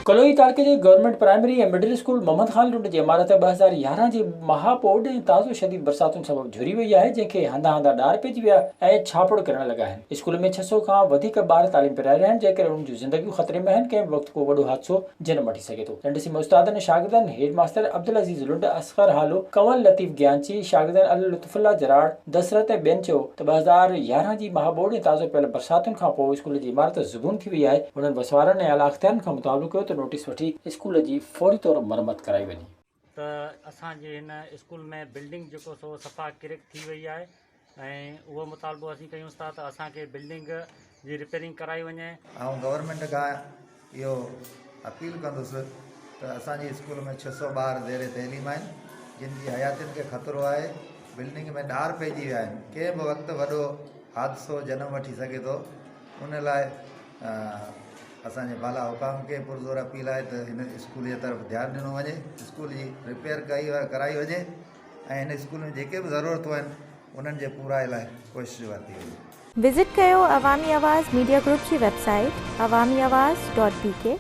कलोई तालुके जे government primary ऐं middle school Mohammad Khan लुंड जी इमारत 2011 जी महापौड ऐं ताज़ो शदीद बरसातुनि सबबि झुरी वई आहे, जंहिंखे हंधा हंधा ॾार पइजी विया ऐं छापड़ करण लॻा आहिनि। स्कूल में 600 खां वधीक ॿार तालीम पिराए रहिया आहिनि, जंहिं करे उन्हनि जूं ज़िंदगियूं ख़तरे में आहिनि। कंहिं वक़्तु को वॾो हादसो जनम वठी सघे थो। नंढसिम उस्तादनि शागिर्दनि हेड मास्टर अब्दुल अज़ीज़ लुंड, असगर हालो, कंवल लतीफ़ ज्ञानची, शागिर्दनि अल लुत्फुल्ला जराड़, दसरत ऐं ॿियनि चयो त 2011 जी महाबोर्ड ऐं ताज़ो पियल बरसातुनि खां पोइ स्कूल जी इमारत ज़ुबून थी वई आहे। हुननि वसवारनि ऐं आला अख़्तियारनि खां मुतालबो कयो त नोटिस वठी स्कूल जी फौरी तौर मरम्मत कराई वञे। त असांजे हिन स्कूल में बिल्डिंग जेको सो सफ़ा किरिक थी वई आहे ऐं उहो मुतालबो असीं कयूं था त असांखे बिल्डिंग जी रिपेयरिंग कराई वञे। ऐं गवर्नमेंट खां इहो अपील कंदुसि त असांजे स्कूल में 600 ॿार ज़ेरे तइलीम आहिनि, जिन जी हयातियुनि खे ख़तरो आहे। बिल्डिंग में ॾार पइजी विया आहिनि, कंहिं बि वक़्तु वॾो हादसो जनम वठी सघे थो। उन लाइ असांजे बाला हुकाम खे पुरज़ोर अपील आहे त हिन स्कूल जे तरफ़ ध्यानु ॾिनो वञे, स्कूल जी रिपेयर कराई वञे ऐं हिन स्कूल में जेके बि ज़रूरतूं आहिनि उन्हनि जे पूराए लाइ कोशिशि वरिती वञे। विज़िट कयो अवामी आवाज़ मीडिया ग्रुप जी वेबसाइट awamiawaz.pk।